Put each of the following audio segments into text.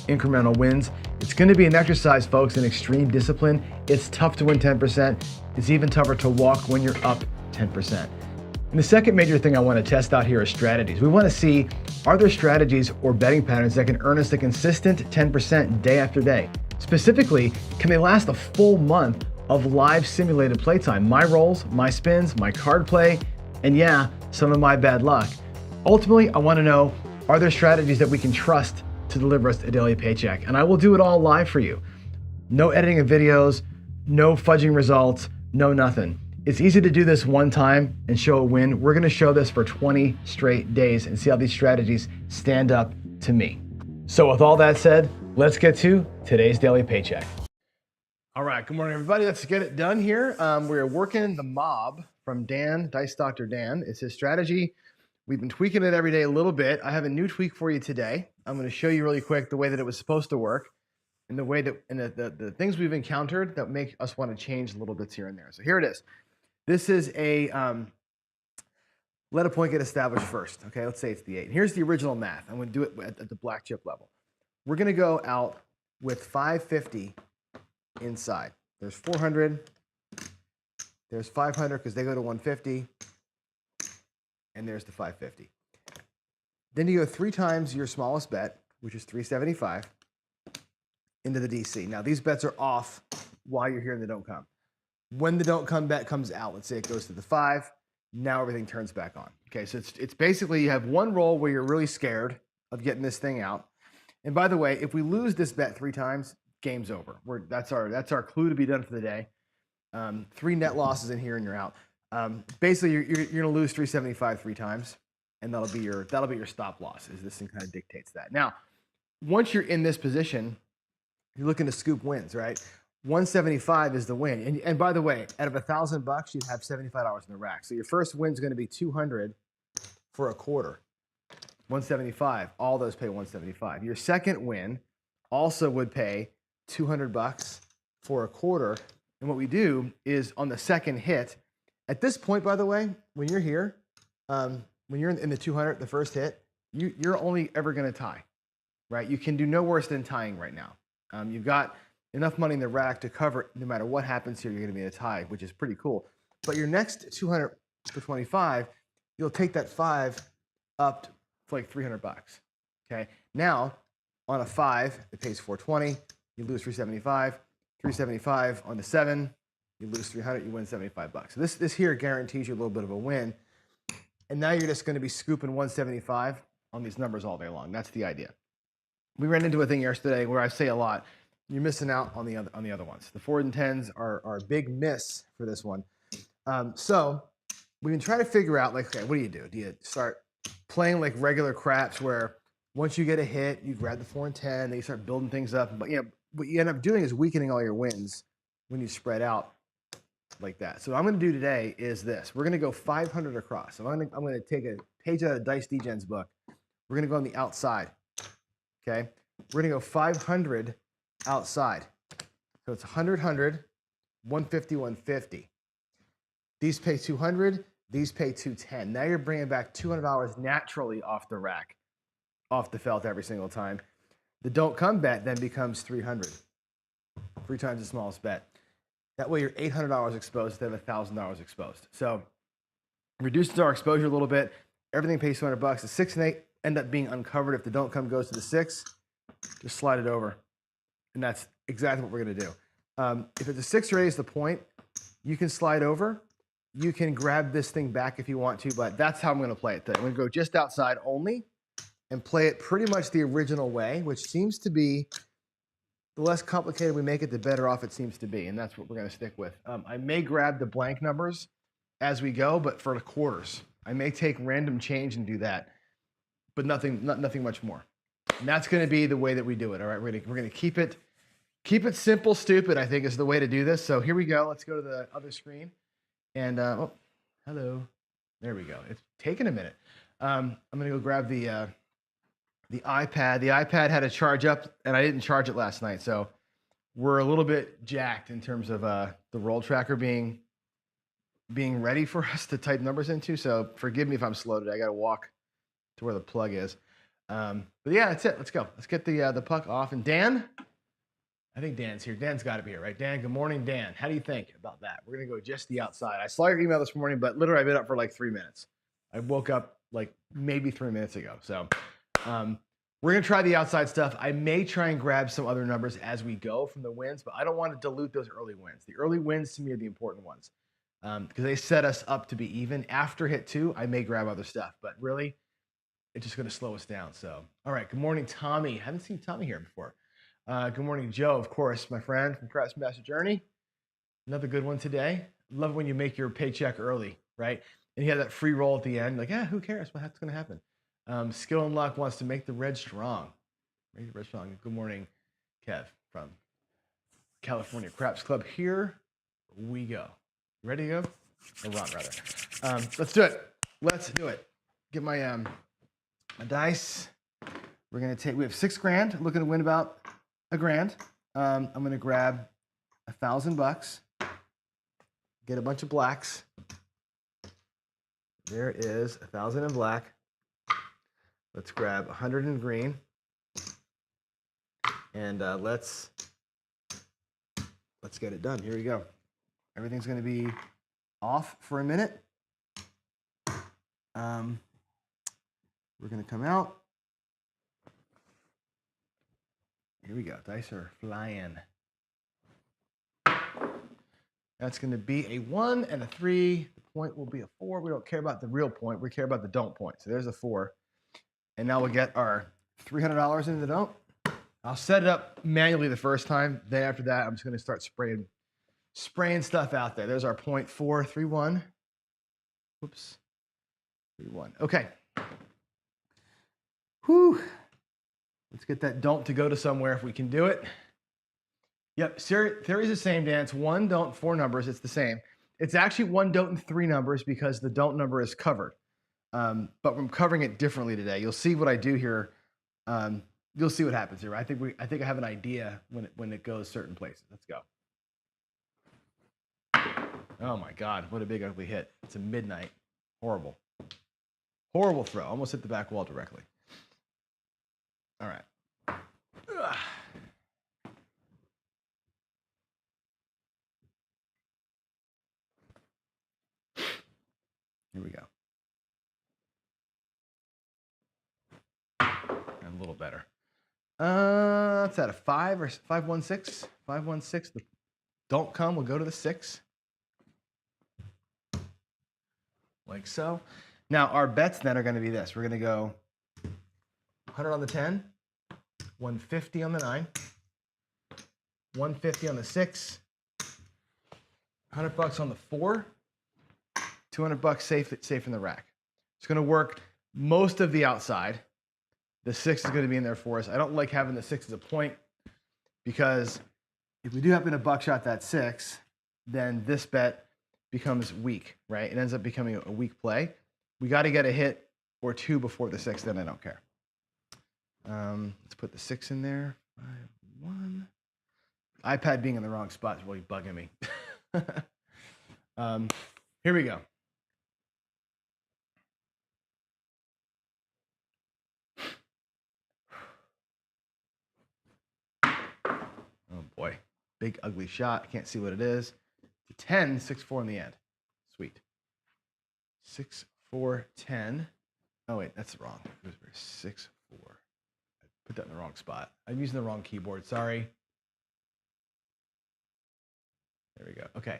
incremental wins. It's going to be an exercise, folks, in extreme discipline. It's tough to win 10%. It's even tougher to walk when you're up 10%. And the second major thing I want to test out here is strategies. We want to see, are there strategies or betting patterns that can earn us a consistent 10% day after day? Specifically, can they last a full month of live simulated playtime? My rolls, my spins, my card play, and yeah, some of my bad luck. Ultimately, I want to know, are there strategies that we can trust to deliver us a daily paycheck? And I will do it all live for you. No editing of videos, no fudging results, no nothing. It's easy to do this one time and show a win. We're gonna show this for 20 straight days and see how these strategies stand up to me. So with all that said, let's get to today's daily paycheck. All right, good morning, everybody. Let's get it done here. We're working the mob from Dan, Dice Dr. Dan. It's his strategy. We've been tweaking it every day a little bit. I have a new tweak for you today. I'm gonna show you really quick the way that it was supposed to work and the way that, and the things we've encountered that make us wanna change little bits here and there. So here it is. This is a let a point get established first. Okay, let's say it's the 8. And here's the original math. I'm going to do it at the black chip level. We're going to go out with 550 inside. There's 400. There's 500 because they go to 150. And there's the 550. Then you go 3 times your smallest bet, which is 375, into the DC. Now these bets are off while you're here in the don't come. When the don't come bet comes out, let's say it goes to the 5, now everything turns back on. Okay, so it's basically you have one roll where you're really scared of getting this thing out. And by the way, if we lose this bet 3 times, game's over. That's our clue to be done for the day. 3 net losses in here and you're out. Basically, you're gonna lose 375 3 times, and that'll be your stop loss. Is this thing kind of dictates that. Now, once you're in this position, you're looking to scoop wins, right? 175 is the win. And by the way, out of $1,000, you'd have $75 in the rack. So your first win is going to be 200 for a quarter. 175, all those pay 175. Your second win also would pay $200 for a quarter. And what we do is on the second hit, at this point, by the way, when you're here, when you're in the 200, the first hit, you're only ever going to tie, right? You can do no worse than tying right now. You've got enough money in the rack to cover no matter what happens here, you're going to be in a tie, which is pretty cool. But your next 200 for 25, you'll take that 5 up for like $300. Okay. Now on a 5, it pays 420. You lose 375. 375 on the 7, you lose 300. You win $75. So this here guarantees you a little bit of a win. And now you're just going to be scooping 175 on these numbers all day long. That's the idea. We ran into a thing yesterday where I say a lot. You're missing out on the other ones. The 4s and 10s are a big miss for this one. So we've been trying to figure out, like, okay, what do you do? Do you start playing like regular craps where once you get a hit, you grab the 4 and 10, then you start building things up. But what you end up doing is weakening all your wins when you spread out like that. So what I'm going to do today is this. We're going to go 500 across. So I'm going to take a page out of Dice DGen's book. We're going to go on the outside. Okay, we're going to go 500 outside. So it's 100, 100, 150, 150. These pay 200, these pay 210. Now you're bringing back $200 naturally off the rack, off the felt every single time. The don't come bet then becomes 300. 3 times the smallest bet. That way you're $800 exposed instead of $1,000 exposed. So reduces our exposure a little bit. Everything pays $200. The 6 and 8 end up being uncovered. If the don't come goes to the 6, just slide it over. And that's exactly what we're going to do. If it's a 6 raise the point, you can slide over. You can grab this thing back if you want to, but that's how I'm going to play it today. I'm going to go just outside only and play it pretty much the original way, which seems to be the less complicated we make it, the better off it seems to be. And that's what we're going to stick with. I may grab the blank numbers as we go, but for the quarters, I may take random change and do that, but nothing much more. And that's going to be the way that we do it. All right, we're going to keep it simple, stupid, I think is the way to do this. So here we go. Let's go to the other screen. And, oh, hello. There we go. It's taking a minute. I'm going to go grab the iPad. The iPad had a charge up, and I didn't charge it last night. So we're a little bit jacked in terms of the roll tracker being ready for us to type numbers into. So forgive me if I'm slow today. I got to walk to where the plug is. But yeah, that's it. Let's go. Let's get the puck off. And Dan, I think Dan's here. Dan's got to be here, right? Dan, good morning, Dan. How do you think about that? We're going to go just the outside. I saw your email this morning, but literally I've been up for like 3 minutes. I woke up like maybe 3 minutes ago. So we're going to try the outside stuff. I may try and grab some other numbers as we go from the wins, but I don't want to dilute those early wins. The early wins to me are the important ones because they set us up to be even. After hit 2, I may grab other stuff, but really it's just going to slow us down. So, all right. Good morning, Tommy. Haven't seen Tommy here before. Good morning, Joe, of course, my friend from Craftsmaster Journey. Another good one today. Love when you make your paycheck early, right? And you have that free roll at the end. Like, yeah, who cares? What's going to happen? Skill and Luck wants to make the red strong. Make the red strong. Good morning, Kev from California Craps Club. Here we go. Ready to go? Or Ron, rather. Let's do it. Let's do it. Get my dice. We're going to take, we have $6,000. Looking to win about $1,000. I'm going to grab $1,000. Get a bunch of blacks. There is 1,000 in black. Let's grab 100 in green. And let's get it done. Here we go. Everything's going to be off for a minute. We're going to come out. Here we go. Dice are flying. That's going to be a 1 and a 3. The point will be a 4. We don't care about the real point. We care about the don't point. So there's a 4. And now we'll get our $300 into the don't. I'll set it up manually the first time. Then after that, I'm just going to start spraying stuff out there. There's our point 4, 3, 1. Whoops. 3, 1. Okay. Whew. Let's get that don't to go to somewhere if we can do it. Yep, theory is the same, Dan. It's 1 don't, 4 numbers. It's the same. It's actually 1 don't and 3 numbers because the don't number is covered. But I'm covering it differently today. You'll see what I do here. You'll see what happens here. I think I have an idea when it goes certain places. Let's go. Oh my God, what a big ugly hit. It's a midnight. Horrible. Horrible throw. Almost hit the back wall directly. All right. Ugh. Here we go. And a little better. What's that, a 5 or 516? 516. The don't come. We'll go to the 6. Like so. Now our bets then are going to be this. We're going to go 100 on the 10, 150 on the 9, 150 on the 6, $100 on the 4, $200 safe in the rack. It's going to work most of the outside. The 6 is going to be in there for us. I don't like having the 6 as a point because if we do happen to buckshot that 6, then this bet becomes weak, right? It ends up becoming a weak play. We got to get a hit or 2 before the 6, then I don't care. Let's put the 6 in there. 5, 1. iPad being in the wrong spot is really bugging me. Here we go. Oh boy, big ugly shot. I can't see what it is. It's a 10, 6, 4 in the end. Sweet. 6, 4, 10. Oh wait, that's wrong. 6, 4. I put that in the wrong spot. I'm using the wrong keyboard. Sorry. There we go. Okay,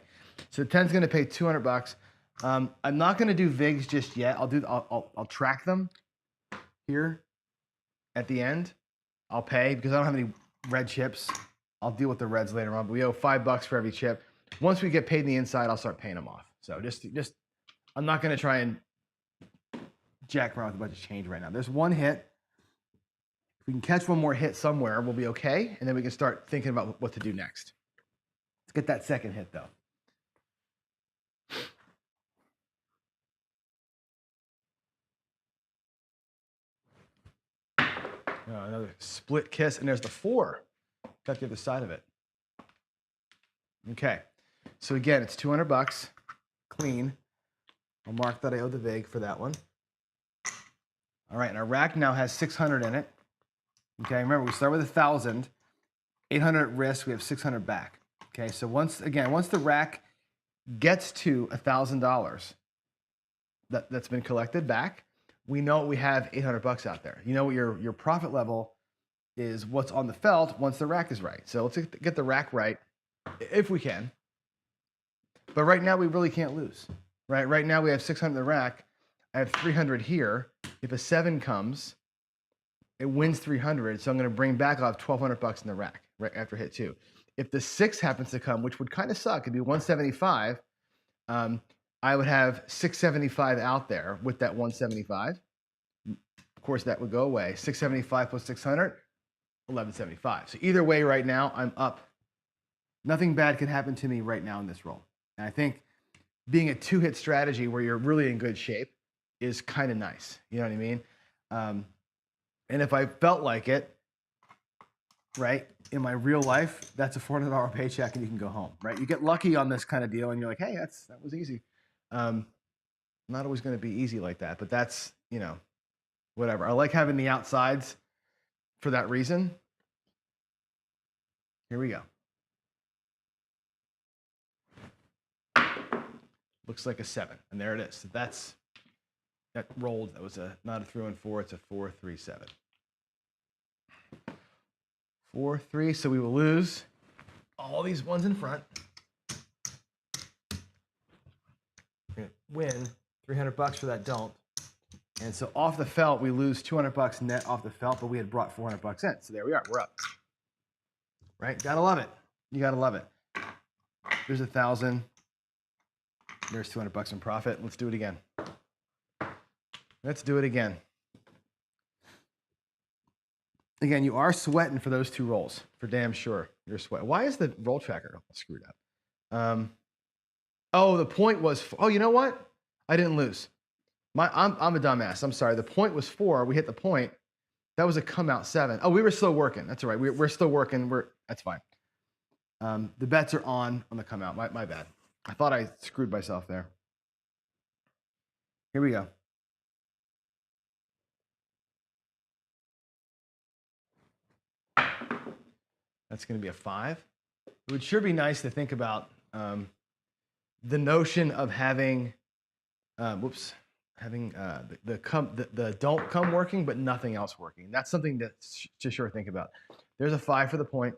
so the 10's going to pay $200. I'm not going to do VIGs just yet. I'll track them here at the end. I'll pay because I don't have any red chips. I'll deal with the reds later on. But we owe $5 for every chip. Once we get paid in the inside, I'll start paying them off. So just I'm not going to try and jack around with a bunch of change right now. There's one hit. If we can catch one more hit somewhere, we'll be okay. And then we can start thinking about what to do next. Let's get that second hit, though. Oh, another split kiss. And there's the 4. Got the other side of it. Okay. So again, it's $200 clean. I'll mark that I owe the VIG for that one. All right, and our rack now has 600 in it. Okay, remember we start with 1,000, 800 at risk, we have 600 back. Okay, so once the rack gets to $1,000 that's been collected back, we know we have 800 bucks out there. You know what your profit level is, what's on the felt once the rack is right. So let's get the rack right if we can. But right now we really can't lose. Right now we have 600 in the rack. I have 300 here. If a 7 comes, it wins 300. So I'm going to bring back, I'll have 1,200 bucks in the rack right after hit 2. If the 6 happens to come, which would kind of suck, it'd be 175. I would have 675 out there with that 175. Of course, that would go away. 675 plus 600, 1175. So either way, right now, I'm up. Nothing bad can happen to me right now in this roll. And I think being a 2-hit strategy where you're really in good shape is kind of nice. You know what I mean? And if I felt like it, right, in my real life, that's a $400 paycheck and you can go home, right? You get lucky on this kind of deal and you're like, hey, that was easy. Not always going to be easy like that, but that's, whatever. I like having the outsides for that reason. Here we go. Looks like a 7, and there it is. So that rolled. That was not a 3 and 4. It's a 4, 3, 7. 4, 3. So we will lose all these ones in front. We're gonna win 300 bucks for that don't. And so off the felt, we lose 200 bucks net off the felt, but we had brought 400 bucks in. So there we are. We're up. Right? Gotta love it. You gotta love it. There's 1,000. There's 200 bucks in profit. Let's do it again. Let's do it again. Again, you are sweating for those 2 rolls, for damn sure. You're sweating. Why is the roll tracker screwed up? Oh, the point was, oh, you know what? I didn't lose. I'm a dumbass. I'm sorry. The point was 4. We hit the point. That was a come out 7. Oh, we were still working. That's all right. We're still working. That's fine. The bets are on the come out. My bad. I thought I screwed myself there. Here we go. That's going to be a 5. It would sure be nice to think about the notion of having, having the don't come working, but nothing else working. That's something to sure think about. There's a 5 for the point.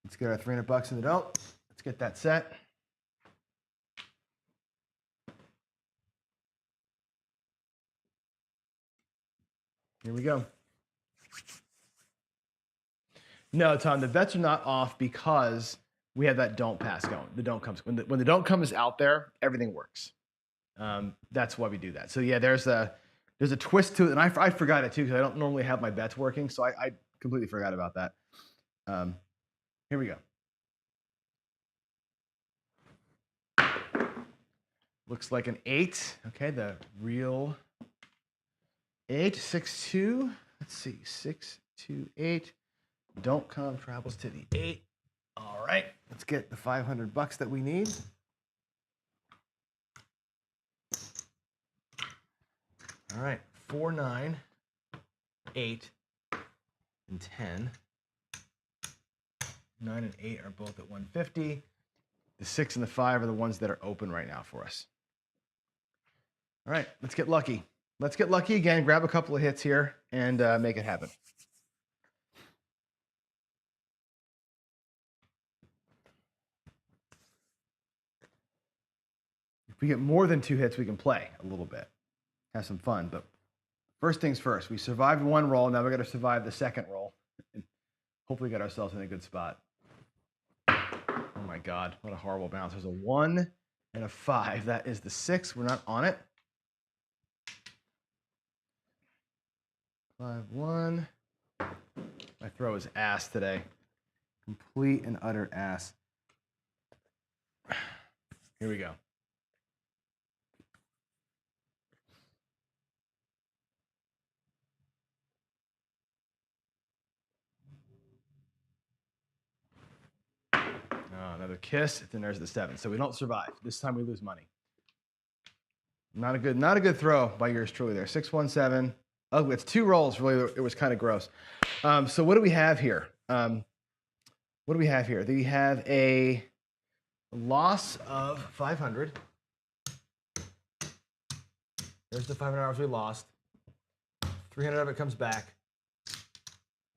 Let's get our 300 bucks in the don't. Let's get that set. Here we go. No, Tom, the bets are not off because we have that don't pass going. The don't comes when the don't come is out there, everything works. That's why we do that. So yeah, there's a twist to it, and I forgot it too because I don't normally have my bets working, so I completely forgot about that. Here we go. Looks like an 8. Okay, the real 8, 6, 2. Let's see, 6, 2, 8. Don't come travels to the 8. All right, let's get the 500 bucks that we need. All right, 4, 9, 8, and 10. 9 and 8 are both at 150. The 6 and the 5 are the ones that are open right now for us. All right, let's get lucky. Let's get lucky again, grab a couple of hits here, and make it happen. If we get more than 2 hits, we can play a little bit, have some fun. But first things first, we survived 1 roll. Now we're going to survive the 2nd roll and hopefully get ourselves in a good spot. Oh my God, what a horrible bounce. There's a 1 and a 5. That is the 6. We're not on it. 5, 1. My throw is ass today. Complete and utter ass. Here we go. Another kiss, then there's the 7. So we don't survive. This time we lose money. Not a good throw by yours truly there. 617. Oh, it's 2 rolls. Really, it was kind of gross. So what do we have here? What do we have here? We have a loss of 500. There's the $500 we lost. 300 of it comes back.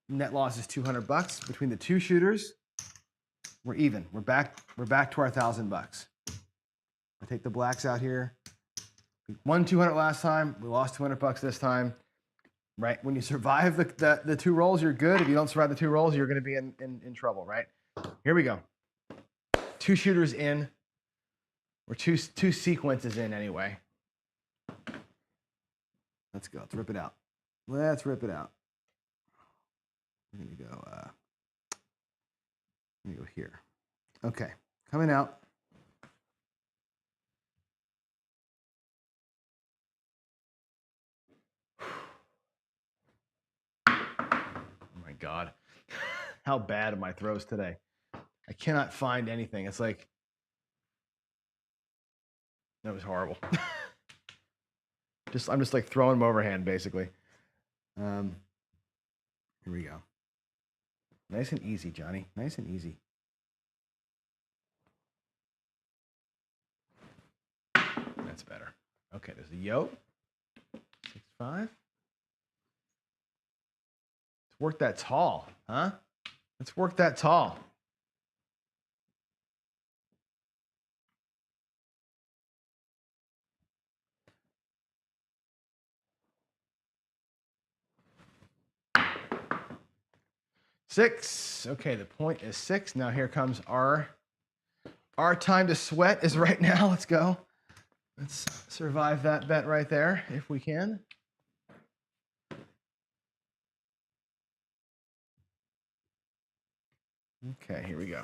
Net loss is $200 between the 2 shooters. We're even. We're back to our $1,000. I take the blacks out here. We won 200 last time. We lost $200 this time. Right? When you survive the 2 rolls, you're good. If you don't survive the 2 rolls, you're going to be in trouble. Right? Here we go. 2 shooters in. Or two sequences in anyway. Let's go. Let's rip it out. Let's rip it out. We're going to go here. Okay. Coming out. Oh my God. How bad are my throws today? I cannot find anything. It's like, that was horrible. I'm just like throwing them overhand, basically. Here we go. Nice and easy, Johnny. Nice and easy. That's better. Okay, there's a yoke. 6-5. Let's work that tall, huh? Let's work that tall. Six. Okay, the point is 6. Now here comes our time to sweat is right now. Let's go. Let's survive that bet right there if we can. Okay, here we go.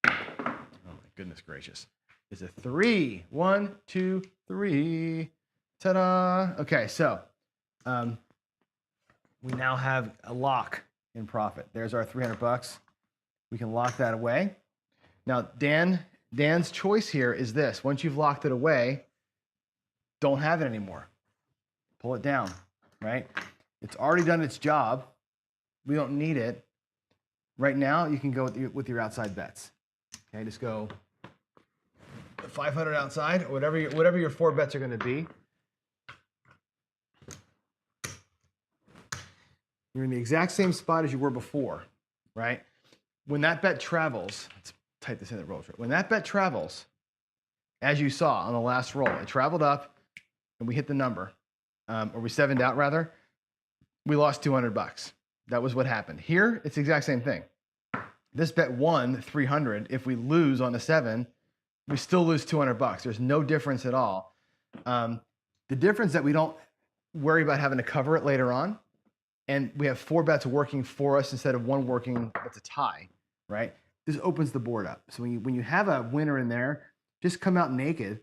Oh my goodness gracious. Is a 3. 1, 2, 3. Ta-da. Okay, so we now have a lock in profit. There's our $300. We can lock that away. Now, Dan's choice here is this. Once you've locked it away, don't have it anymore. Pull it down, right? It's already done its job. We don't need it. Right now, you can go with your outside bets. Okay, just go 500 outside, or whatever your 4 bets are going to be. You're in the exact same spot as you were before, right? When that bet travels, let's type this in the roll. When that bet travels, as you saw on the last roll, it traveled up and we hit the number, or we 7'd out rather, we lost $200. That was what happened. Here, it's the exact same thing. This bet won 300. If we lose on the 7, we still lose $200. There's no difference at all. The difference that we don't worry about having to cover it later on, and we have 4 bets working for us instead of 1 working. That's a tie, right? This opens the board up. So when you have a winner in there, just come out naked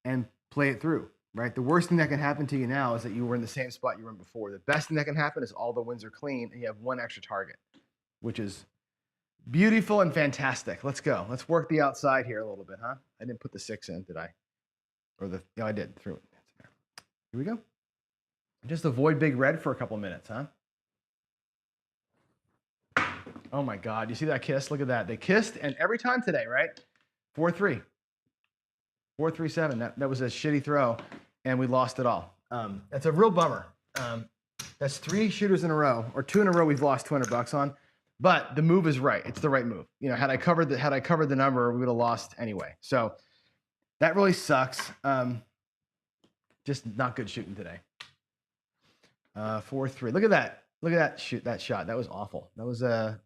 and play it through, right? The worst thing that can happen to you now is that you were in the same spot you were in before. The best thing that can happen is all the wins are clean and you have 1 extra target, which is beautiful and fantastic. Let's go. Let's work the outside here a little bit, huh? I didn't put the 6 in, did I? No, I did. Threw it. Here we go. Just avoid big red for a couple minutes, huh? Oh my God, you see that kiss? Look at that. They kissed, and every time today, right? 4-3. 4-3-7. That was a shitty throw, and we lost it all. That's a real bummer. That's 3 shooters in a row, or 2 in a row we've lost $200 on. But the move is right. It's the right move. You know, had I covered the number, we would have lost anyway. So that really sucks. Just not good shooting today. 4-3. Look at that. Look at that shot. That was awful. That was the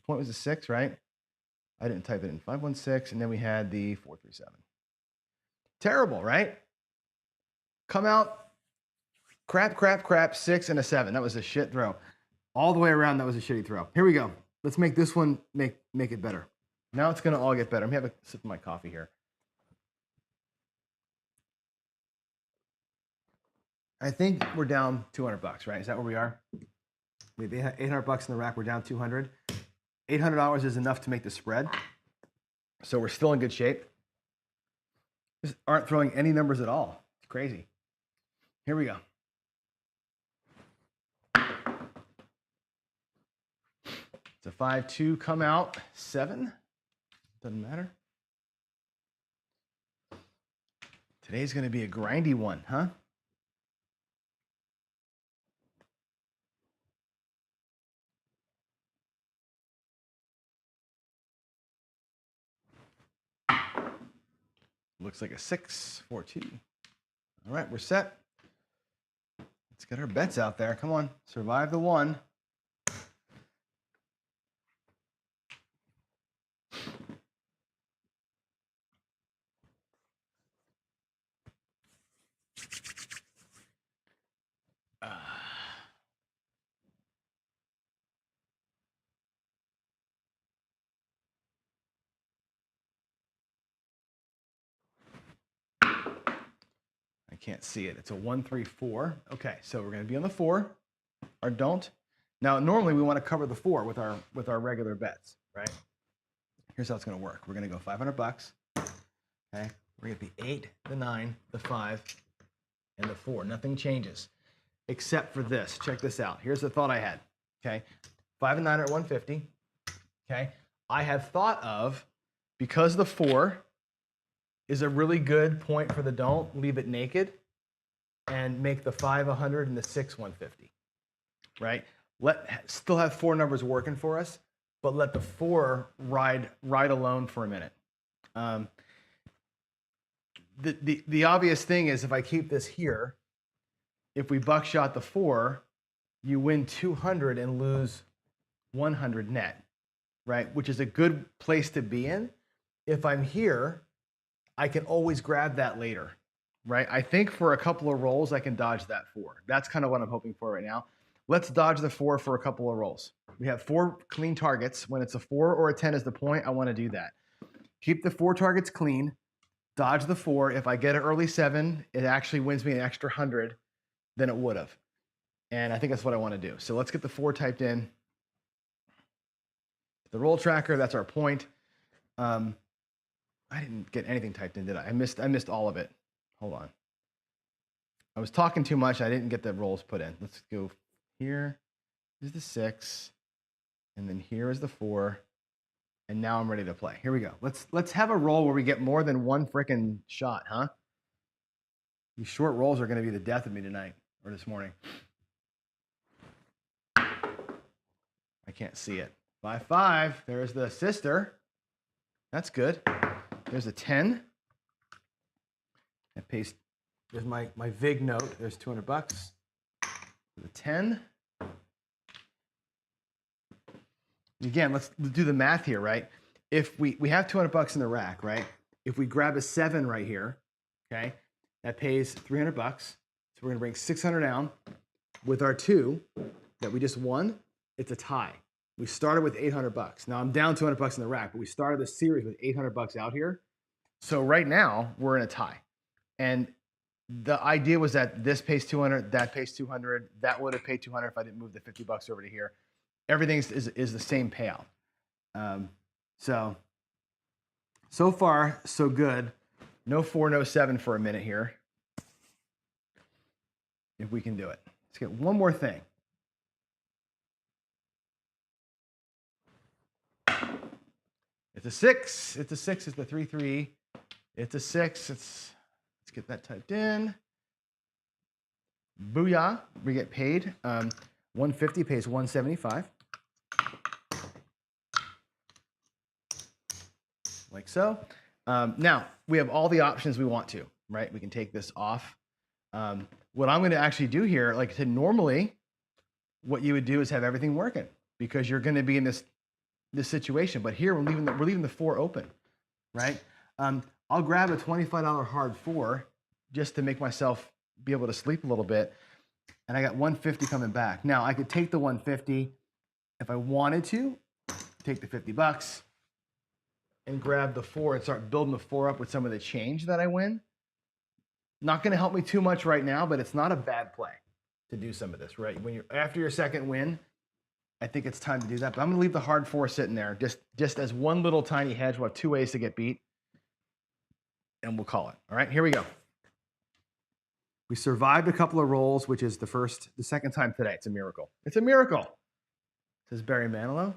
point was a 6, right? I didn't type it in. 5-1-6, and then we had the 4-3-7. Terrible, right? Come out, crap, 6 and a 7. That was a shit throw. All the way around, that was a shitty throw. Here we go. Let's make this one make it better. Now it's gonna all get better. I'm gonna have a sip of my coffee here. I think we're down $200, right? Is that where we are? We have $800 in the rack. We're down 200. $800 is enough to make the spread. So we're still in good shape. Just aren't throwing any numbers at all. It's crazy. Here we go. It's a 5-2 come out, 7. Doesn't matter. Today's going to be a grindy one, huh? Looks like a 6, 4-2. All right, we're set. Let's get our bets out there. Come on, survive the one. I can't see it. It's a 1, 3, 4. Okay, so we're going to be on the 4, or don't. Now, normally we want to cover the 4 with our regular bets, right? Here's how it's going to work. We're going to go $500. Okay, we're going to be 8, the 9, the 5, and the 4. Nothing changes except for this. Check this out. Here's the thought I had. Okay, 5 and 9 are at 150. Okay, I had thought of, because the 4 is a really good point for the don't, leave it naked and make the 5 100 and the 6 150. Right? Still have 4 numbers working for us, but let the 4 ride alone for a minute. The obvious thing is, if I keep this here, if we buckshot the 4, you win 200 and lose 100 net, right? Which is a good place to be in. If I'm here, I can always grab that later, right? I think for a couple of rolls, I can dodge that 4. That's kind of what I'm hoping for right now. Let's dodge the 4 for a couple of rolls. We have 4 clean targets. When it's a 4 or a 10 is the point, I want to do that. Keep the 4 targets clean, dodge the 4. If I get an early 7, it actually wins me an extra 100 than it would have. And I think that's what I want to do. So let's get the 4 typed in. The roll tracker, that's our point. I didn't get anything typed in, did I? I missed all of it. Hold on. I was talking too much. I didn't get the rolls put in. Let's go here. Here's the 6. And then here is the 4. And now I'm ready to play. Here we go. Let's have a roll where we get more than one freaking shot, huh? These short rolls are going to be the death of me tonight or this morning. I can't see it. 5 5. There's the sister. That's good. There's a 10. That pays. There's my VIG note. There's $200. The 10. Again, let's do the math here, right? If we have $200 in the rack, right? If we grab a 7 right here, okay, that pays $300. So we're gonna bring 600 down. With our 2 that we just won, it's a tie. We started with $800. Now I'm down $200 in the rack, but we started the series with $800 out here. So right now we're in a tie. And the idea was that this pays 200, that pays 200, that would have paid 200 if I didn't move the $50 over to here. Everything is the same payout. So far, so good. No 4, no 7 for a minute here. If we can do it. Let's get one more thing. It's a 6. It's a 6. It's the 3 3. It's a 6. Let's get that typed in. Booyah! We get paid. 150 pays 175. Like so. Now we have all the options we want to. Right? We can take this off. What I'm going to actually do here, like I said, normally, what you would do is have everything working because you're going to be in this situation. But here we're leaving the 4 open, right? I'll grab a $25 hard 4 just to make myself be able to sleep a little bit, and I got 150 coming back. Now I could take the 150 if I wanted to, take the $50 and grab the 4 and start building the 4 up with some of the change that I win. Not going to help me too much right now, but it's not a bad play to do some of this, right? When you're after your second win, I think it's time to do that, but I'm gonna leave the hard 4 sitting there just as one little tiny hedge. We'll have 2 ways to get beat, and we'll call it. All right, here we go. We survived a couple of rolls, which is the second time today. It's a miracle. It's a miracle, says Barry Manilow.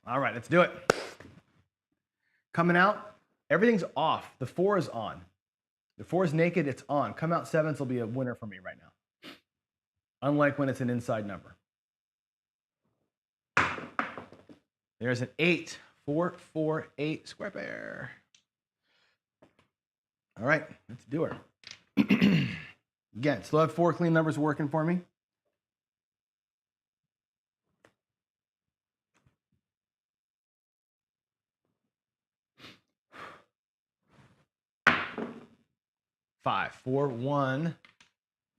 All right, let's do it. Coming out, everything's off. The 4 is on. The 4 is naked, it's on. Come out 7s will be a winner for me right now. Unlike when it's an inside number. There's an 8. 4, 4, 8, square pair. All right, let's do her. Again, still have 4 clean numbers working for me. Five, 4, 1,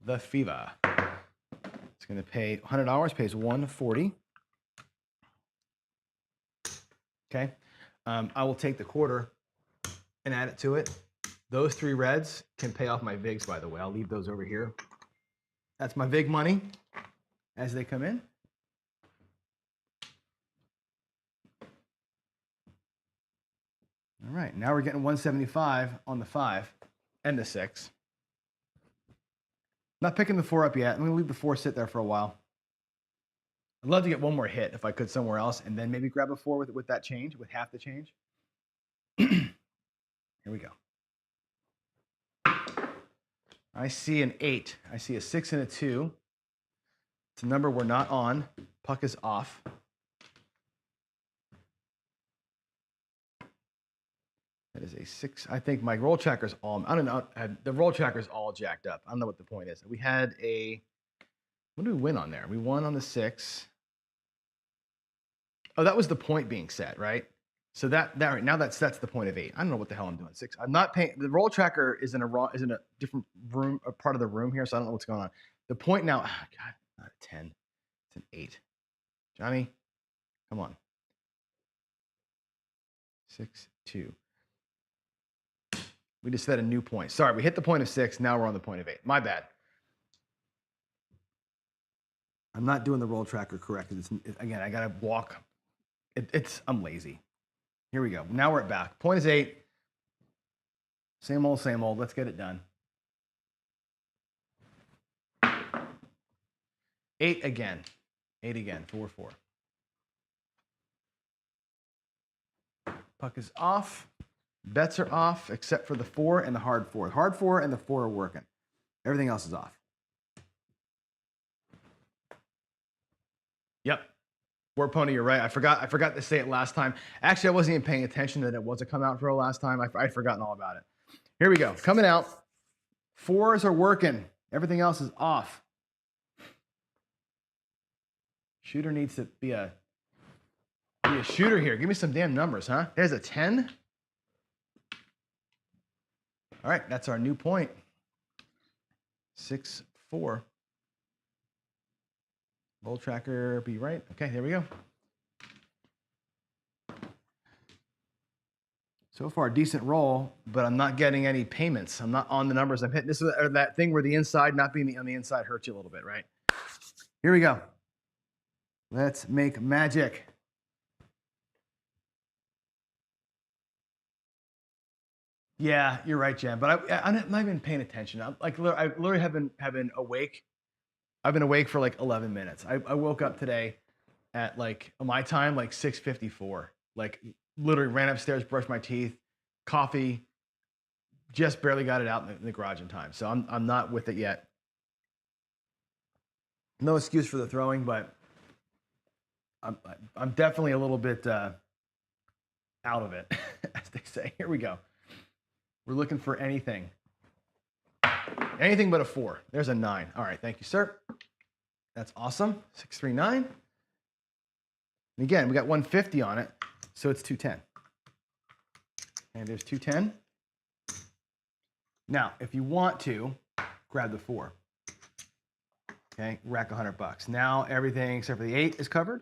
the fever. It's going to pay $100, pays $140. Okay, I will take the quarter and add it to it. Those 3 reds can pay off my VIGs, by the way. I'll leave those over here. That's my VIG money as they come in. All right, now we're getting 175 on the 5 and the 6. Not picking the 4 up yet. I'm gonna leave the 4 sit there for a while. I'd love to get one more hit if I could somewhere else, and then maybe grab a 4 with that change, with half the change. Here we go. I see an 8. I see a 6 and a 2. It's a number we're not on. Puck is off. That is a 6. I think my roll tracker's all, I don't know, the roll tracker's all jacked up. I don't know what the point is. We had a, what did we win on there? We won on the 6. Oh, that was the point being set, right? So that now that sets the point of 8. I don't know what the hell I'm doing. 6. I'm not paying. The roll tracker is in a different room, a part of the room here, so I don't know what's going on. The point now, oh God, not a 10. It's an 8. Johnny, come on. 6, 2. We just set a new point. Sorry, we hit the point of 6. Now we're on the point of 8. My bad. I'm not doing the roll tracker correctly. Again, I gotta walk. I'm lazy. Here we go. Now we're at back. Point is 8. Same old, same old. Let's get it done. 8 again. 8 again. 4, 4. Puck is off. Bets are off except for the 4 and the hard 4. Hard 4 and the 4 are working. Everything else is off. Yep. War Pony, you're right. I forgot to say it last time. Actually, I wasn't even paying attention that it was a come out throw last time. I'd forgotten all about it. Here we go. Coming out. 4s are working. Everything else is off. Shooter needs to be a shooter here. Give me some damn numbers, huh? There's a 10. All right, that's our new point. 6, 4. Roll tracker be right. Okay, there we go. So far, decent roll, but I'm not getting any payments. I'm not on the numbers I'm hitting. This is that thing where the inside, not being on the inside, hurts you a little bit, right? Here we go. Let's make magic. Yeah, you're right, Jen. But I'm not even paying attention. I literally have been awake. I've been awake for like 11 minutes. I woke up today at like my time, like 6:54. Like literally ran upstairs, brushed my teeth, coffee, just barely got it out in the garage in time. So I'm not with it yet. No excuse for the throwing, but I'm definitely a little bit out of it, as they say. Here we go. We're looking for anything. Anything but a 4. There's a 9. All right, thank you, sir. That's awesome. 639. And again, we got 150 on it, so it's 210. And there's 210. Now, if you want to, grab the 4. Okay, rack $100. Now everything except for the 8 is covered.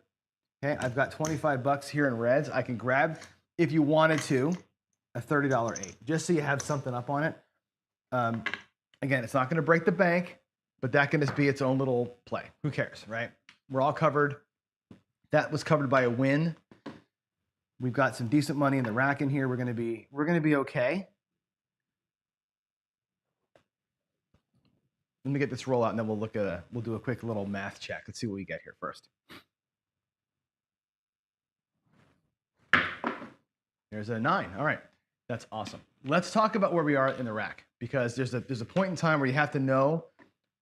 Okay, I've got $25 here in reds. I can grab, if you wanted to, a $30 8, just so you have something up on it. Again, it's not going to break the bank, but that can just be its own little play. Who cares, right? We're all covered. That was covered by a win. We've got some decent money in the rack in here. We're going to be okay. Let me get this roll out, and then we'll do a quick little math check. Let's see what we get here first. There's a 9. All right, that's awesome. Let's talk about where we are in the rack, because there's a point in time where you have to know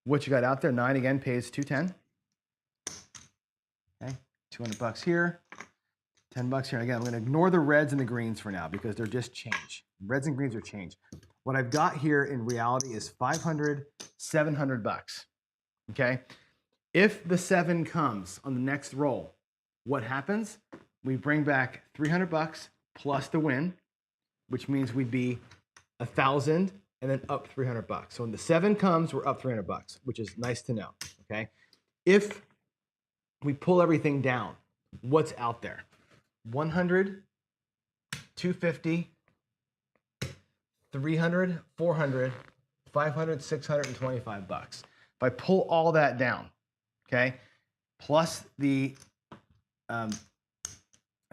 what you got out there. 9 again pays 210. Okay, $200 here, $10 here. Again, I'm going to ignore the reds and the greens for now because they're just change. Reds and greens are change. What I've got here in reality is $500, $700. Okay, if the 7 comes on the next roll, what happens? We bring back $300 plus the win, which means we'd be 1,000 and then up $300. So when the 7 comes, we're up $300, which is nice to know. Okay, if we pull everything down, what's out there? 100, 250, 300, 400, 500, 625 bucks. If I pull all that down, okay, plus the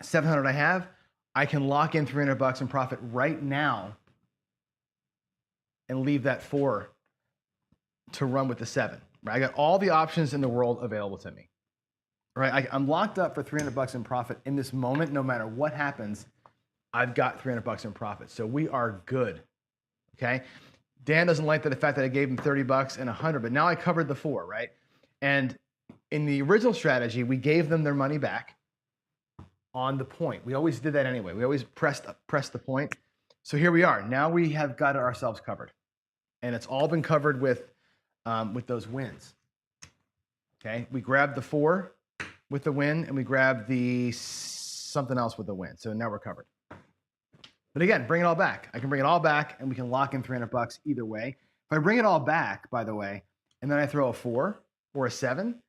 700 I have, I can lock in $300 in profit right now and leave that 4 to run with the 7. Right? I got all the options in the world available to me. Right? I'm locked up for $300 in profit in this moment. No matter what happens, I've got $300 in profit. So we are good. Okay. Dan doesn't like the fact that I gave him $30 and 100, but now I covered the 4, right? And in the original strategy, we gave them their money back on the point. We always did that anyway. We always pressed the point. So here we are. Now we have got ourselves covered, and it's all been covered with those wins. Okay. We grabbed the 4 with the win, and we grabbed the something else with the win. So now we're covered. But again, bring it all back. I can bring it all back, and we can lock in $300 either way. If I bring it all back, by the way, and then I throw a 4 or a 7,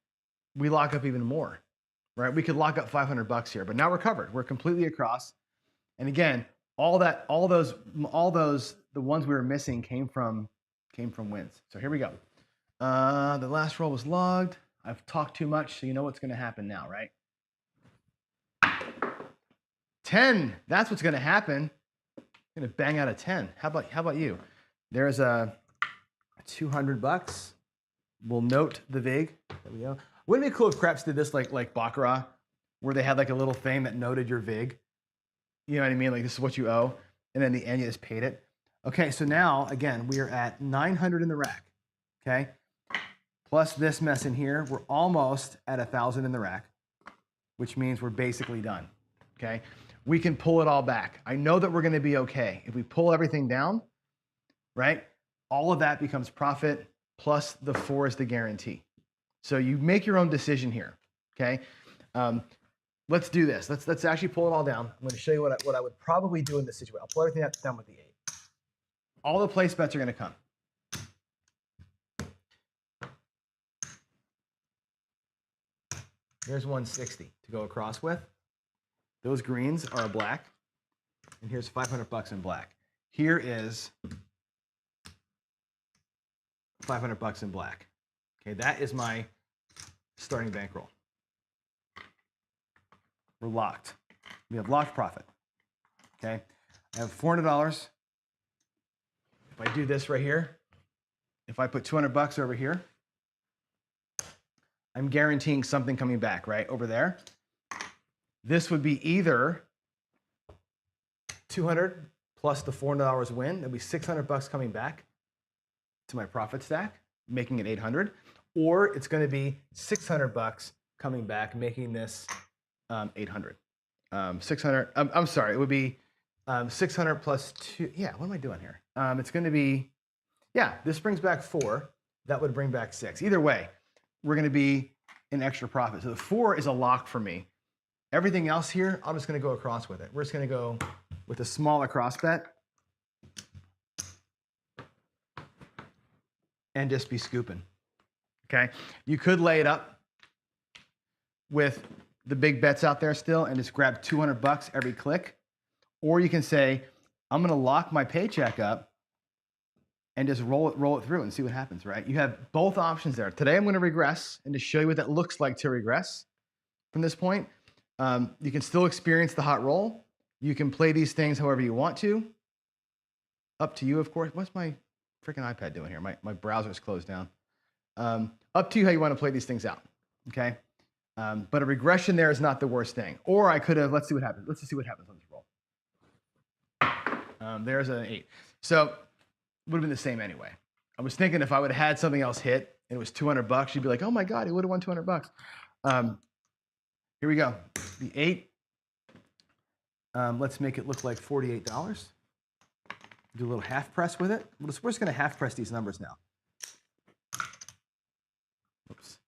we lock up even more, right? We could lock up $500 here, but now we're covered. We're completely across. And again, all those, the ones we were missing came from wins. So here we go. The last roll was logged. I've talked too much, so you know what's going to happen now, right? 10. That's what's going to happen. I'm going to bang out a 10. How about you? There's a $200. We'll note the VIG. There we go. Wouldn't it be cool if craps did this like Baccarat, where they had like a little thing that noted your VIG? You know what I mean? Like, this is what you owe, and then the end you just paid it. Okay, so now again we are at 900 in the rack. Okay, plus this mess in here, we're almost at 1,000 in the rack, which means we're basically done. Okay, we can pull it all back. I know that we're going to be okay if we pull everything down. Right, all of that becomes profit plus the 4 is the guarantee. So you make your own decision here. Okay. Let's do this. Let's actually pull it all down. I'm going to show you what I would probably do in this situation. I'll pull everything down with the 8. All the place bets are going to come. There's 160 to go across with. Those greens are a black, and here's $500 in black. Here is $500 in black. Okay, that is my starting bankroll. We're locked. We have locked profit. Okay, I have $400. If I do this right here, if I put $200 over here, I'm guaranteeing something coming back right over there. This would be either 200 plus the $400 win. That'd be $600 coming back to my profit stack, making it 800, or it's going to be $600 coming back, making this 800. 600. I'm sorry. It would be 600 plus 2. Yeah. What am I doing here? It's going to be, yeah. This brings back 4. That would bring back 6. Either way, we're going to be in extra profit. So the 4 is a lock for me. Everything else here, I'm just going to go across with it. We're just going to go with a smaller cross bet and just be scooping. Okay. You could lay it up with the big bets out there still and just grab $200 every click. Or you can say, I'm going to lock my paycheck up and just roll it through and see what happens, right? You have both options there. Today I'm going to regress and to show you what that looks like to regress from this point. You can still experience the hot roll. You can play these things however you want to. Up to you, of course. What's my freaking iPad doing here? My browser's closed down. Up to you how you want to play these things out, okay? But a regression there is not the worst thing. Or I could have, let's see what happens. Let's just see what happens on this roll. There's an 8. So it would have been the same anyway. I was thinking if I would have had something else hit and it was $200, you'd be like, oh my God, he would have won $200. Here we go. The 8. Let's make it look like $48. Do a little half press with it. We're just going to half press these numbers now. Oops.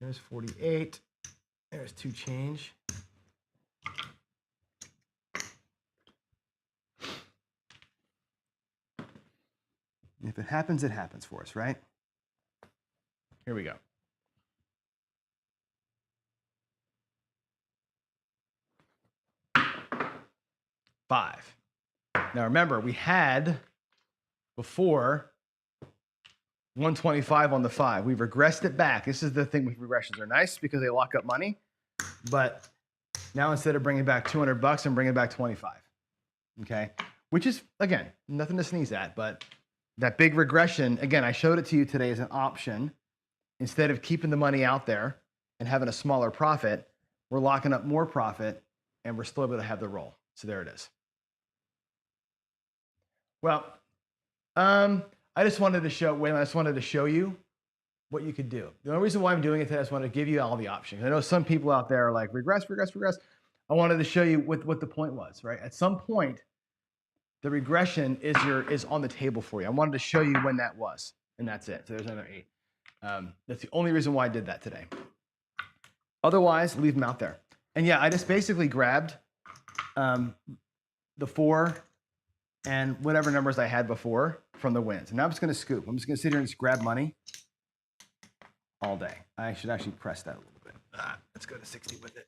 There's 48. There's 2 change. If it happens, it happens for us, right? Here we go. $5. Now remember, we had before 125 on the 5. We've regressed it back. This is the thing with regressions. They're nice because they lock up money, but now instead of bringing back $200, I'm bringing back 25. Okay, which is again nothing to sneeze at, but that big regression again. I showed it to you today as an option. Instead of keeping the money out there and having a smaller profit, we're locking up more profit, and we're still able to have the roll. So there it is. Well, I just wanted to show you what you could do. The only reason why I'm doing it today is I want to give you all the options. I know some people out there are like, regress. I wanted to show you what the point was, right? At some point, the regression is on the table for you. I wanted to show you when that was, and that's it. So there's another 8. That's the only reason why I did that today. Otherwise, leave them out there. And yeah, I just basically grabbed the 4 and whatever numbers I had before from the wins. And now I'm just going to scoop. I'm just going to sit here and just grab money all day. I should actually press that a little bit. Let's go to 60 with it.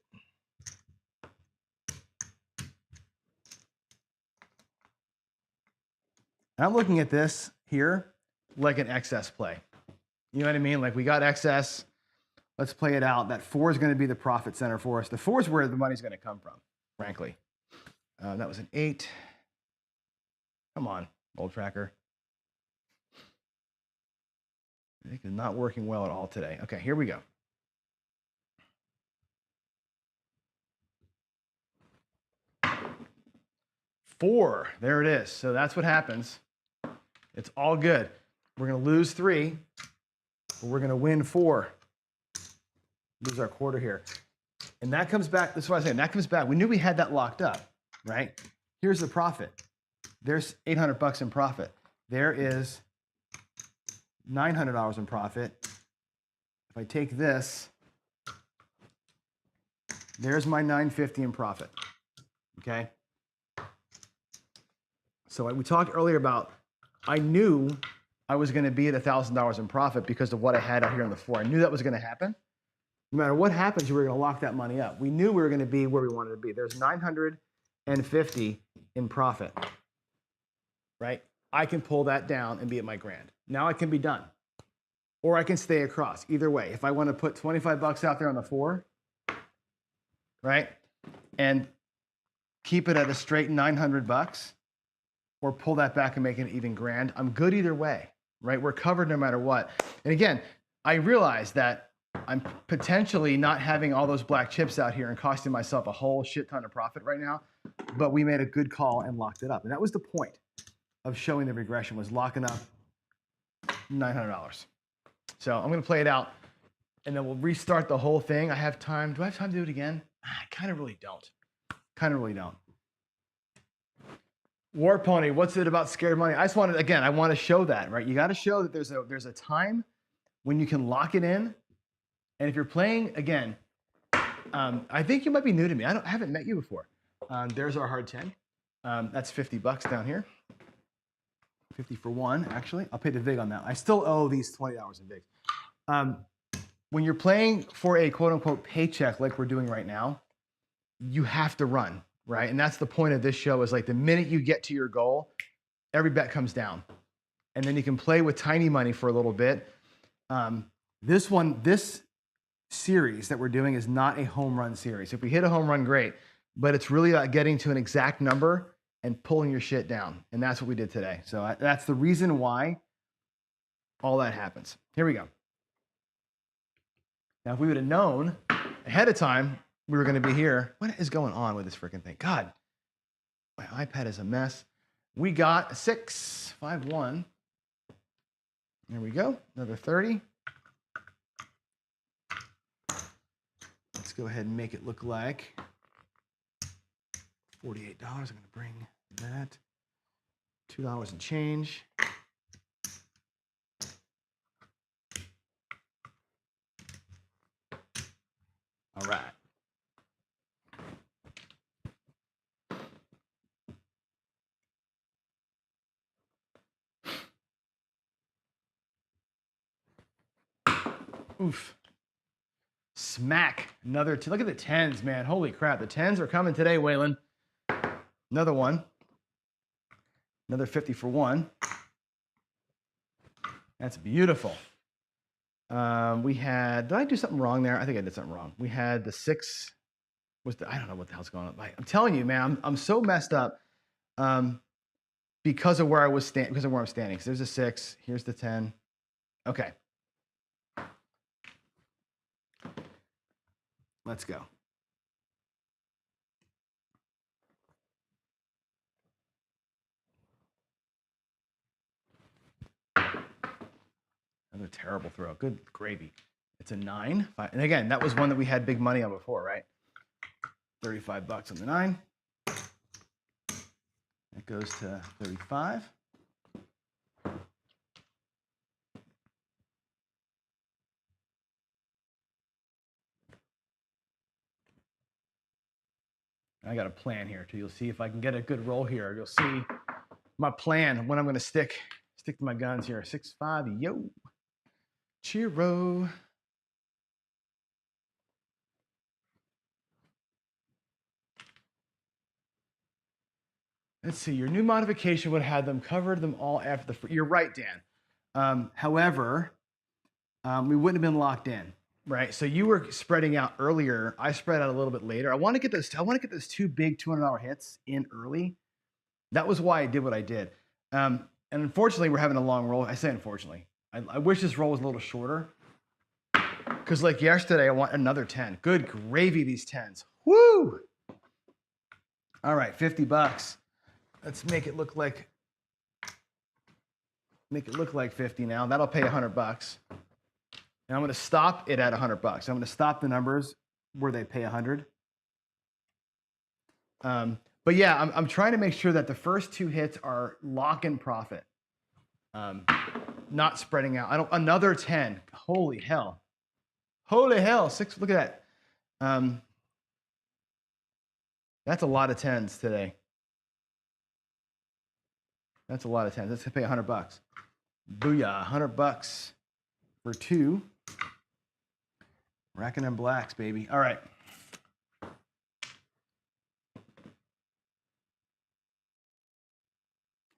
And I'm looking at this here like an excess play. You know what I mean? Like we got excess. Let's play it out. That 4 is going to be the profit center for us. The 4 is where the money's going to come from, frankly. That was an 8. Come on, old tracker. I think it's not working well at all today. Okay, here we go. $4, there it is. So that's what happens. It's all good. We're going to lose 3, but we're going to win 4. Lose our quarter here. And that comes back. That's what I was saying. That comes back. We knew we had that locked up, right? Here's the profit. There's $800 in profit. There is $900 in profit. If I take this, there's my $950 in profit. Okay? So we talked earlier about I knew I was going to be at $1,000 in profit because of what I had out here on the 4. I knew that was going to happen. No matter what happens, we were going to lock that money up. We knew we were going to be where we wanted to be. There's $950 in profit, right? I can pull that down and be at my grand. Now I can be done. Or I can stay across. Either way, if I want to put $25 out there on the 4, right, and keep it at a straight $900, or pull that back and make it even grand, I'm good either way, right? We're covered no matter what. And again, I realize that I'm potentially not having all those black chips out here and costing myself a whole shit ton of profit right now, but we made a good call and locked it up. And that was the point of showing the regression, was locking up $900. So I'm going to play it out, and then we'll restart the whole thing. I have time. Do I have time to do it again? I kind of really don't. War Pony, what's it about scared money? I want to show that, right? You got to show that there's a time when you can lock it in. And if you're playing, again, I think you might be new to me. I haven't met you before. There's our hard 10. That's $50 down here. 50 for 1, actually. I'll pay the VIG on that. I still owe these $20 in VIG. When you're playing for a quote-unquote paycheck like we're doing right now, you have to run. right? And that's the point of this show is like the minute you get to your goal, every bet comes down. And then you can play with tiny money for a little bit. This series that we're doing is not a home run series. If we hit a home run, great. But it's really about getting to an exact number and pulling your shit down. And that's what we did today. So that's the reason why all that happens. Here we go. Now, if we would have known ahead of time we were going to be here, what is going on with this freaking thing? God, my iPad is a mess. We got 651. There we go. Another 30. Let's go ahead and make it look like $48. I'm going to bring that. $2 and change. All right. Oof. Smack. Another look at the 10s, man. Holy crap. The 10s are coming today, Waylon. Another one. Another 50 for one. That's beautiful. We had, did I do something wrong there? I think I did something wrong. We had the 6. I don't know what the hell's going on. I'm telling you, man, I'm so messed up because of where I was because of where I'm standing. So there's a 6. Here's the 10. Okay. Let's go. Another terrible throw. Good gravy. It's a 9. And again, that was one that we had big money on before, right? $35 on the 9. That goes to 35. I got a plan here too. You'll see if I can get a good roll here. You'll see my plan when I'm going to stick to my guns here. 6-5, yo, cheero. Let's see. Your new modification would have had them covered them all after the. You're right, Dan. However, we wouldn't have been locked in. Right, so you were spreading out earlier. I spread out a little bit later. I want to get those 2 big $200 hits in early. That was why I did what I did. And unfortunately, we're having a long roll. I say unfortunately. I wish this roll was a little shorter. Because like yesterday, I want another 10. Good gravy, these 10s. Woo! All right, $50. Let's make it look like 50 now. That'll pay $100. And I'm going to stop it at $100. I'm going to stop the numbers where they pay 100. But yeah, I'm trying to make sure that the first 2 hits are lock-in profit, not spreading out. Another 10. Holy hell! Holy hell! 6. Look at that. That's a lot of 10s today. That's a lot of 10s. Let's pay $100. Booyah! $100 for 2. Racking them blacks, baby. All right.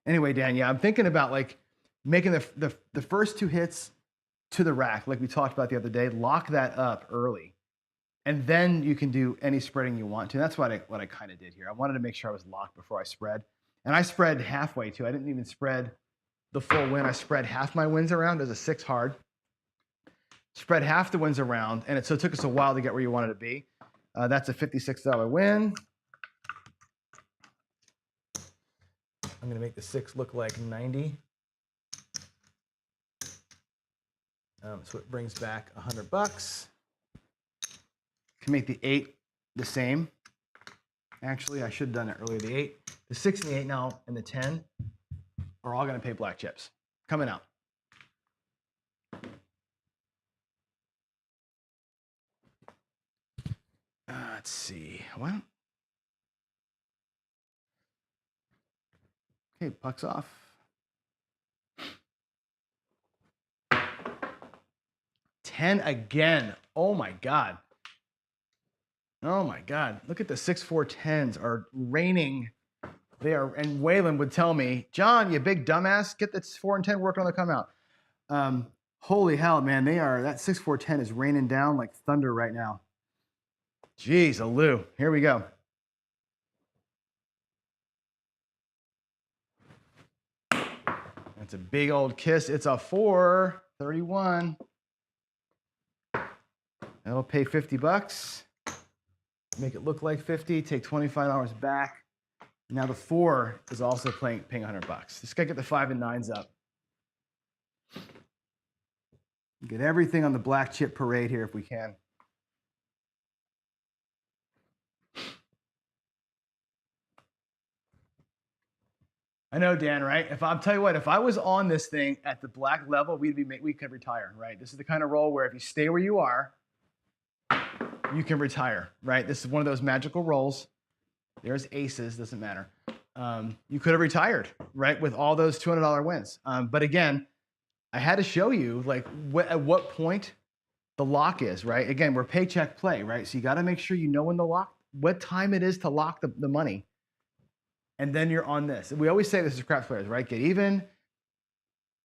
Anyway, Dan, yeah, I'm thinking about like making the first 2 hits to the rack, like we talked about the other day. Lock that up early, and then you can do any spreading you want to. That's what I kind of did here. I wanted to make sure I was locked before I spread, and I spread halfway too. I didn't even spread the full win. I spread half my wins around as a 6 hard. Spread half the wins around, and it took us a while to get where you wanted to be. That's a $56 win. I'm going to make the 6 look like 90. So it brings back $100. Can make the 8 the same. Actually, I should have done it earlier. The 8, the 6 and the 8 now, and the 10 are all going to pay black chips. Coming out. Let's see. Well, okay, puck's off. 10 again. Oh my God. Oh my God. Look at the 6-4-10s are raining. They are, and Waylon would tell me, John, you big dumbass, get this 4 and 10 working on the come out. Holy hell, man. That 6-4-10 is raining down like thunder right now. Jeez, Alou. Here we go. That's a big old kiss. It's a 4.31. That'll pay $50. Make it look like 50. Take $25 back. Now the 4 is also paying $100. Just gotta get the 5 and 9s up. Get everything on the black chip parade here if we can. I know, Dan, right? I'll tell you what, if I was on this thing at the black level, we could retire, right? This is the kind of roll where if you stay where you are, you can retire, right? This is one of those magical rolls. There's aces, doesn't matter. You could have retired, right, with all those $200 wins. But again, I had to show you like at what point the lock is, right? Again, we're paycheck play, right? So you got to make sure you know when the lock, what time it is to lock the money. And then you're on this. We always say this as craps players, right? Get even,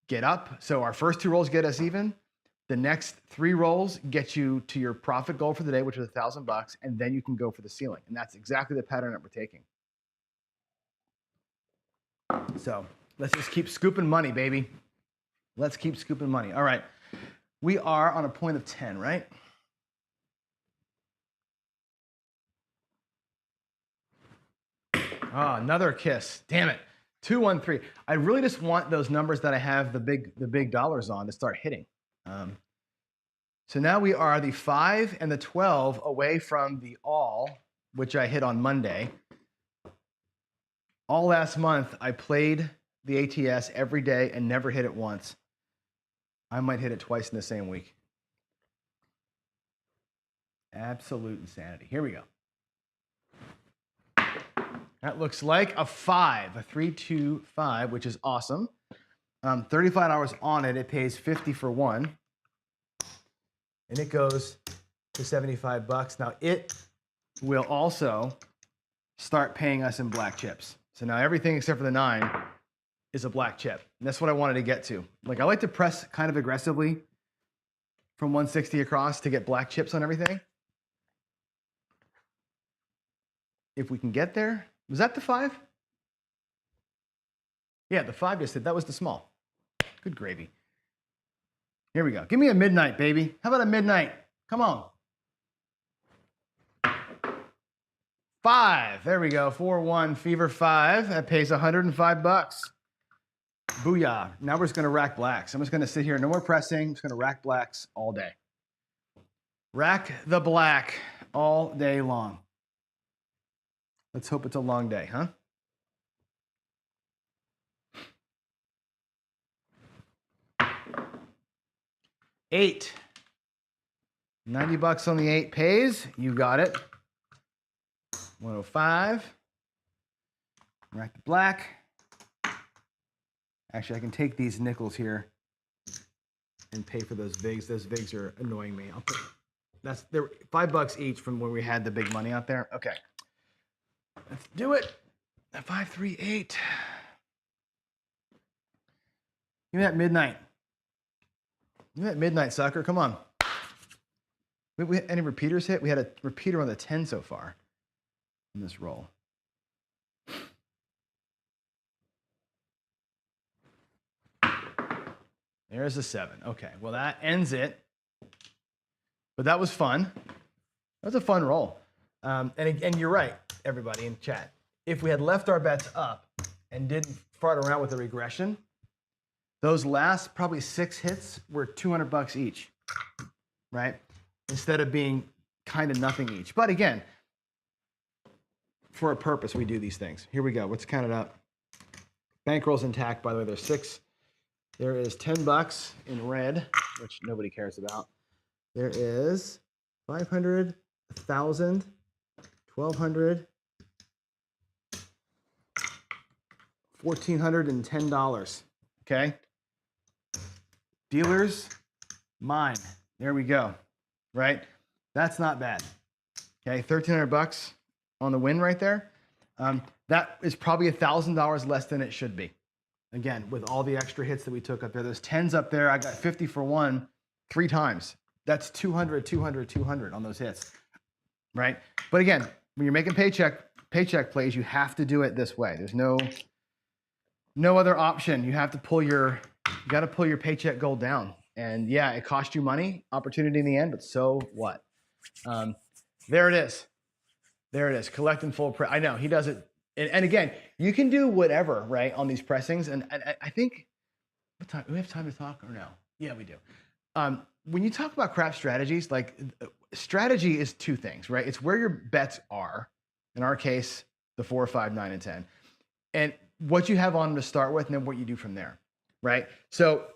get up. So our first 2 rolls get us even. The next 3 rolls get you to your profit goal for the day, which is $1,000, and then you can go for the ceiling. And that's exactly the pattern that we're taking. So let's just keep scooping money, baby. Let's keep scooping money. All right. We are on a point of 10, right? Oh, another kiss. Damn it. 2, 1, 3. I really just want those numbers that I have the big dollars on to start hitting. So now we are the 5 and the 12 away from the all, which I hit on Monday. All last month, I played the ATS every day and never hit it once. I might hit it twice in the same week. Absolute insanity. Here we go. That looks like a 5, a 3, 2, 5, which is awesome. $35 on it. It pays 50 for 1. And it goes to $75. Now it will also start paying us in black chips. So now everything except for the 9 is a black chip. And that's what I wanted to get to. Like I like to press kind of aggressively from 160 across to get black chips on everything. If we can get there. Was that the 5? Yeah, the 5 just hit. That was the small. Good gravy. Here we go. Give me a midnight, baby. How about a midnight? Come on. 5. There we go. 4-1 Fever 5. That pays $105. Booyah. Now we're just going to rack blacks. I'm just going to sit here. No more pressing. I'm just going to rack blacks all day. Rack the black all day long. Let's hope it's a long day, huh? $8. $90 on the 8 pays. You got it. 105. Rack the black. Actually, I can take these nickels here and pay for those VIGs. Those VIGs are annoying me. They're $5 each from when we had the big money out there. Okay. Let's do it. 5, 3, 8. Give me that midnight. Give me that midnight, sucker. Come on. Any repeaters hit? We had a repeater on the 10 so far in this roll. There's a 7. Okay, well that ends it. But that was fun. That was a fun roll. And you're right, everybody in chat. If we had left our bets up and didn't fart around with the regression, those last probably 6 hits were $200 each, right? Instead of being kind of nothing each. But again, for a purpose, we do these things. Here we go. Let's count it up. Bankroll's intact, by the way. There's 6. There is $10 in red, which nobody cares about. There is 500, 1,000, 1,200, $1,410. Okay. Dealers, mine. There we go. Right? That's not bad. Okay, 1,300 bucks on the win right there. That is probably $1,000 less than it should be. Again, with all the extra hits that we took up there, there's 10s up there. I got 50 for one 3 times. That's 200, 200, 200 on those hits, right? But again, when you're making paycheck plays, you have to do it this way. There's no other option. You have to you got to pull your paycheck goal down. And yeah, it cost you money, opportunity in the end, but so what? There it is. There it is. Collect in full press. I know he does it. And again, you can do whatever, right, on these pressings. And I think, what time? Do we have time to talk or no? Yeah, we do. When you talk about crap strategies, like strategy is 2 things, right? It's where your bets are. In our case, the 4, 5, 9, and 10. And what you have on them to start with and then what you do from there, right? So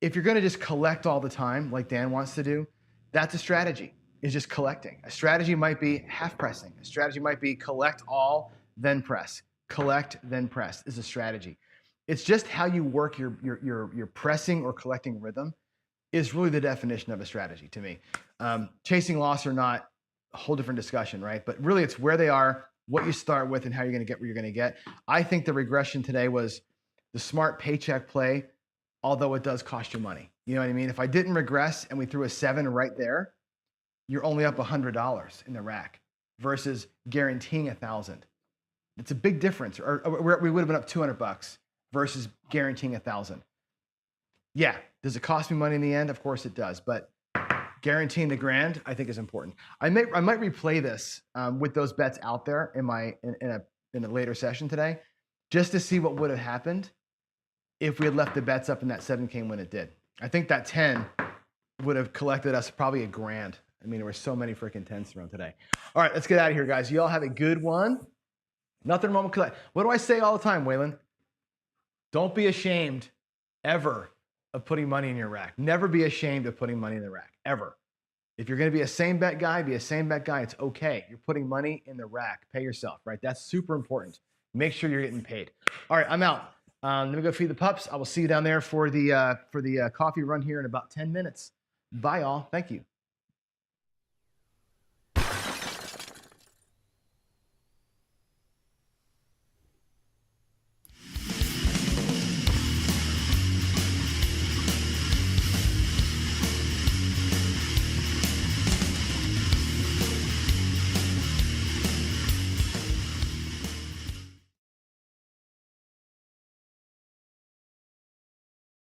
if you're going to just collect all the time, like Dan wants to do, that's a strategy, is just collecting. A strategy might be half pressing. A strategy might be collect all, then press. Collect, then press is a strategy. It's just how you work your pressing or collecting rhythm is really the definition of a strategy to me. Chasing loss or not, a whole different discussion, right? But really it's where they are, what you start with, and how you're going to get where you're going to get. I think the regression today was the smart paycheck play, although it does cost you money. You know what I mean? If I didn't regress and we threw a 7 right there, you're only up $100 in the rack versus guaranteeing 1,000. It's a big difference. Or we would have been up $200 versus guaranteeing 1,000. Yeah, does it cost me money in the end? Of course it does, but guaranteeing the grand, I think, is important. I might replay this with those bets out there in a later session today, just to see what would have happened if we had left the bets up and that 7 came when it did. I think that 10 would have collected us probably $1,000. I mean, there were so many freaking 10s thrown today. All right, let's get out of here, guys. You all have a good one. Nothing wrong with collect. What do I say all the time, Waylon? Don't be ashamed ever of putting money in your rack. Never be ashamed of putting money in the rack, ever. If you're going to be a same bet guy, be a same bet guy. It's okay. You're putting money in the rack. Pay yourself, right? That's super important. Make sure you're getting paid. All right, I'm out. Let me go feed the pups. I will see you down there for the coffee run here in about 10 minutes. Bye, all. Thank you.